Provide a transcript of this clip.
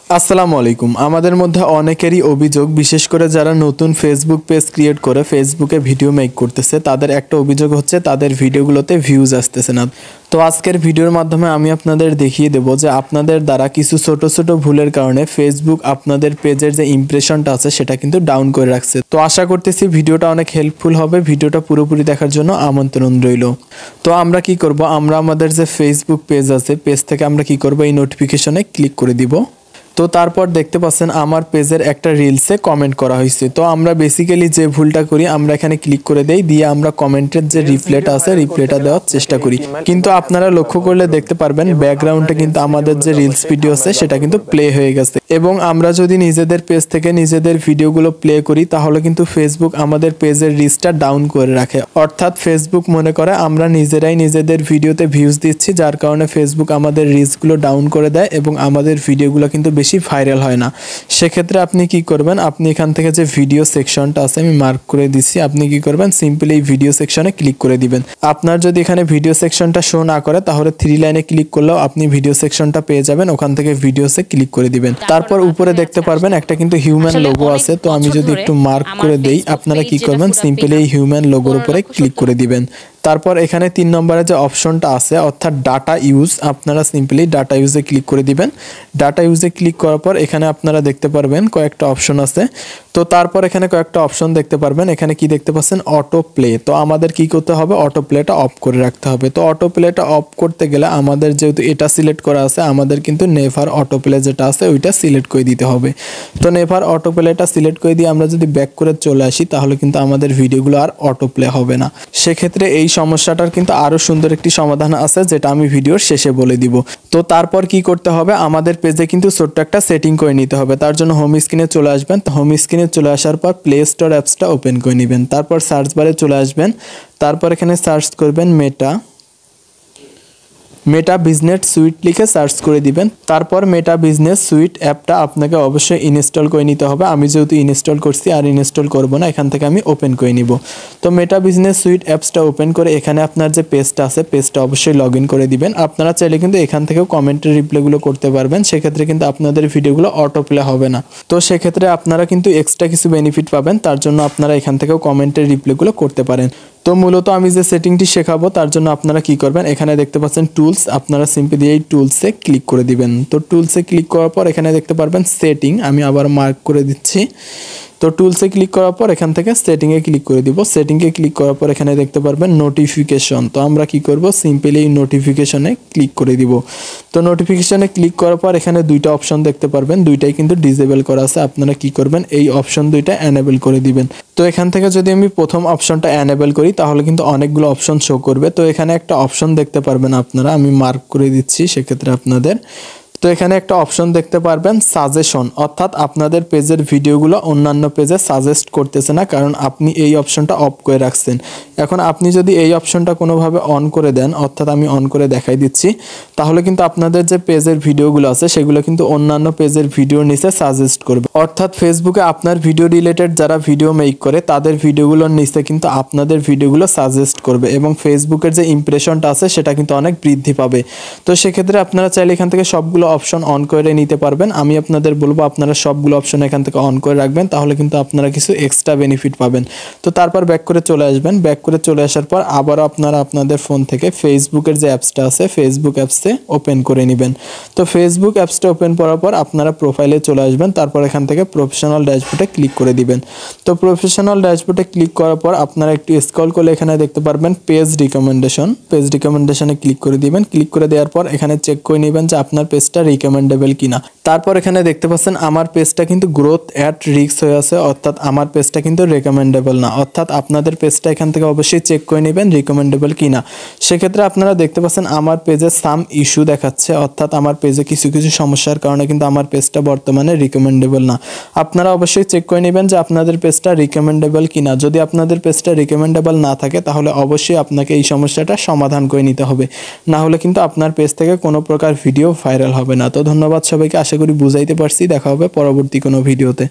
আসসালামু আলাইকুম। আমাদের মধ্যে অনেকেরই অভিযোগ, বিশেষ করে যারা নতুন ফেসবুক পেজ ক্রিয়েট করে ফেসবুকে ভিডিও মেক করতেছে, তাদের একটা অভিযোগ হচ্ছে তাদের ভিডিওগুলোতে ভিউজ আসতেছে না। তো আজকের ভিডিওর মাধ্যমে আমি আপনাদের দেখিয়ে দেবো যে আপনাদের দ্বারা কিছু ছোট ছোট ভুলের কারণে ফেসবুক আপনাদের পেজের যে ইমপ্রেশনটা আছে সেটা কিন্তু ডাউন করে রাখছে। তো আশা করতেছি ভিডিওটা অনেক হেল্পফুল হবে। ভিডিওটা পুরোপুরি দেখার জন্য আমন্ত্রণ রইল। তো আমরা কি করব, আমরা আমাদের যে ফেসবুক পেজ আছে, পেজ থেকে আমরা কি করব, এই নোটিফিকেশনে ক্লিক করে দিব। তো তারপর দেখতে পাচ্ছেন আমার পেজের একটা রিলসে কমেন্ট করা হয়েছে। তো আমরা বেসিক্যালি যে ভুলটা করি, আমরা এখানে ক্লিক করে দেই, দিয়ে আমরা কমেন্টের যে রিপ্লাইটা আছে রিপ্লাইটা দেওয়ার চেষ্টা করি। কিন্তু আপনারা লক্ষ্য করলে দেখতে পারবেন ব্যাকগ্রাউন্ডে কিন্তু আমাদের যে রিলস ভিডিও আছে সেটা কিন্তু প্লে হয়ে গেছে। এবং আমরা যদি নিজেদের পেজ থেকে নিজেদের ভিডিওগুলো প্লে করি তাহলে কিন্তু ফেসবুক আমাদের পেজের রিচটা ডাউন করে রাখে। অর্থাৎ ফেসবুক মনে করে আমরা নিজেরাই নিজেদের ভিডিওতে ভিউজ দিচ্ছি, যার কারণে ফেসবুক আমাদের রিচগুলো ডাউন করে দেয় এবং আমাদের ভিডিওগুলো কিন্তু বেশি ভাইরাল হয় না। সেক্ষেত্রে আপনি কি করবেন, আপনি এখান থেকে যে ভিডিও সেকশনটা আছে আমি মার্ক করে দিচ্ছি, আপনি কি করবেন, সিম্পলি এই ভিডিও সেকশনে ক্লিক করে দিবেন। আপনার যদি এখানে ভিডিও সেকশনটা শো না করে তাহলে 3 লাইনে ক্লিক করলেও আপনি ভিডিও সেকশনটা পেয়ে যাবেন। ওখান থেকে ভিডিওসে ক্লিক করে দিবেন। তারপর উপরে দেখতে পারবেন একটা কিন্তু হিউম্যান লোগো আছে। তো আমি যদি একটু মার্ক করে দেই, আপনারা কি করবেন, সিম্পলি এই হিউম্যান লোগোর উপরে ক্লিক করে দিবেন। তারপর এখানে 3 নম্বরে যে অপশনটা আছে অর্থাৎ ডাটা ইউজ, আপনারা সিম্পলি ডাটা ইউজে ক্লিক করে দিবেন। ডাটা ইউজে ক্লিক করার পর এখানে আপনারা দেখতে পারবেন কয়েকটা অপশন আছে। তো তারপর এখানে কয়েকটা অপশন দেখতে পারবেন, এখানে কি দেখতে পাচ্ছেন, অটো প্লে। তো আমাদের কি করতে হবে, অটো প্লেটা অফ করে রাখতে হবে। তো অটো প্লেটা অফ করতে গেলে আমাদের যেহেতু এটা সিলেক্ট করা আছে, আমাদের কিন্তু নেভার অটো প্লে যেটা আছে ওইটা সিলেক্ট করে দিতে হবে। তো নেভার অটো প্লেটা সিলেক্ট করে দিয়ে আমরা যদি ব্যাক করে চলে আসি তাহলে কিন্তু আমাদের ভিডিওগুলো আর অটো প্লে হবে না। সেক্ষেত্রে এই সমস্যাটার কিন্তু আরো সুন্দর একটি সমাধান আছে, যেটা আমি ভিডিওর শেষে বলে দিব। তো তারপর কি করতে হবে, আমাদের পেজে কিন্তু ছোট্ট একটা সেটিং করে নিতে হবে। তার জন্য হোম স্ক্রিনে চলে আসবেন। হোম স্ক্রিনে চলে আসার পর প্লে স্টোর অ্যাপসটা ওপেন করে নেবেন। তারপর সার্চ বারে চলে আসবেন। তারপর এখানে সার্চ করবেন মেটা বিজনেস সুইট লিখে সার্চ করে দিবেন। তারপর মেটা বিজনেস সুইট অ্যাপটা আপনাকে অবশ্যই ইনস্টল করে নিতে হবে। আমি যেহেতু ইনস্টল করছি আর ইনস্টল করব না, এখান থেকে আমি ওপেন করে নিব। তো মেটা বিজনেস সুইট অ্যাপসটা ওপেন করে এখানে আপনার যে পেজটা আছে পেজটা অবশ্যই লগ ইন করে দিবেন। আপনারা চাইলে কিন্তু এখান থেকেও কমেন্টের রিপ্লাইগুলো করতে পারবেন। সেক্ষেত্রে কিন্তু আপনাদের ভিডিওগুলো অটো প্লে হবে না। তো সেক্ষেত্রে আপনারা কিন্তু এক্সট্রা কিছু বেনিফিট পাবেন। তার জন্য আপনারা এখান থেকেও কমেন্টের রিপ্লাইগুলো করতে পারেন। তো মূলত আমি যে সেটিংটি শেখাবো তার জন্য আপনারা কি করবেন, এখানে দেখতে পাচ্ছেন টুলস, আপনারা সিম্পলি এই টুলসে ক্লিক করে দিবেন। তো টুলসে ক্লিক করার পর এখানে দেখতে পারবেন সেটিং, আমি আবার মার্ক করে দিচ্ছি। তো টুলসে ক্লিক করার পর এখান থেকে সেটিংয়ে ক্লিক করে দিব। সেটিংয়ে ক্লিক করার পর এখানে দেখতে পারবেন নোটিফিকেশন। তো আমরা কি করব, সিম্পলি এই নোটিফিকেশনে ক্লিক করে দিব। তো নোটিফিকেশনে ক্লিক করার পর এখানে দুইটা অপশন দেখতে পারবেন, দুইটাই কিন্তু ডিসেবল করা আছে। আপনারা কি করবেন, এই অপশন দুইটা এনেবল করে দিবেন। তো এখান থেকে যদি আমি প্রথম অপশনটা এনেবল করি তাহলে কিন্তু অনেকগুলো অপশন শো করবে। তো এখানে একটা অপশন দেখতে পারবেন আপনারা, আমি মার্ক করে দিচ্ছি সেক্ষেত্রে আপনাদের। তো এখানে একটা অপশন দেখতে পারবেন সাজেশন, অর্থাৎ আপনাদের পেজের ভিডিওগুলো অন্যান্য পেজে সাজেস্ট করতেছে না, কারণ আপনি এই অপশনটা অফ করে রাখছেন। এখন আপনি যদি এই অপশনটা কোনোভাবে অন করে দেন, অর্থাৎ আমি অন করে দেখাই দিচ্ছি, তাহলে কিন্তু আপনাদের যে পেজের ভিডিওগুলো আছে সেগুলো কিন্তু অন্যান্য পেজের ভিডিওর নিচে সাজেস্ট করবে। অর্থাৎ ফেসবুকে আপনার ভিডিও রিলেটেড যারা ভিডিও মেক করে তাদের ভিডিওগুলোর নিচে কিন্তু আপনাদের ভিডিওগুলো সাজেস্ট করবে এবং ফেসবুকের যে ইমপ্রেশনটা আছে সেটা কিন্তু অনেক বৃদ্ধি পাবে। তো সেক্ষেত্রে আপনারা চাইলে এখান থেকে সবগুলো অপশন অন করে নিতে পারবেন। আমি আপনাদের বলবো আপনারা সবগুলো অপশন এখান থেকে অন করে রাখবেন, তাহলে কিন্তু আপনারা কিছু এক্সট্রা বেনিফিট পাবেন। তো তারপর ব্যাক করে চলে আসবেন। ব্যাক করে চলে আসার পর আবারও আপনারা আপনাদের ফোন থেকে ফেসবুকের যে অ্যাপসটা আছে ফেসবুক অ্যাপসে ওপেন করে নেবেন। তো ফেসবুক অ্যাপসটা ওপেন করার পর আপনারা প্রোফাইলে চলে আসবেন। তারপর এখান থেকে প্রফেশনাল ড্যাশবোর্ডে ক্লিক করে দিবেন। তো প্রফেশনাল ড্যাশবোর্ডে ক্লিক করার পর আপনারা একটু স্ক্রল করলে এখানে দেখতে পারবেন পেজ রিকমেন্ডেশন। পেজ রিকমেন্ডেশনে ক্লিক করে দিবেন। ক্লিক করে দেওয়ার পর এখানে চেক করে নেবেন যে আপনার পেজটা রিকমেন্ডেবল কিনা। তারপর এখানে দেখতে পাচ্ছেন আমার পেজটা কিন্তু গ্রোথ অ্যাট রিস্ক হয়ে আছে, অর্থাৎ আমার পেজটা কিন্তু রিকমেন্ডেবল না। অর্থাৎ আপনাদের পেজটা এখান থেকে অবশ্যই চেক করে নেবেন রিকমেন্ডেবল কিনা। সেক্ষেত্রে আপনারা দেখতে পাচ্ছেন আমার পেজে সাম ইস্যু দেখাচ্ছে, অর্থাৎ আমার পেজে কিছু কিছু সমস্যার কারণে কিন্তু আমার পেজটা বর্তমানে রিকমেন্ডেবল না। আপনারা অবশ্যই চেক করে নেবেন যে আপনাদের পেজটা রিকমেন্ডেবল কিনা। যদি আপনাদের পেজটা রিকমেন্ডেবল না থাকে তাহলে অবশ্যই আপনাকে এই সমস্যাটা সমাধান করে নিতে হবে, না হলে কিন্তু আপনার পেজ থেকে কোনো প্রকার ভিডিও ভাইরাল হবে না। তো ধন্যবাদ সবাইকে, আশা করি বুঝাইতে পারছি। দেখা হবে পরবর্তী কোনো ভিডিওতে।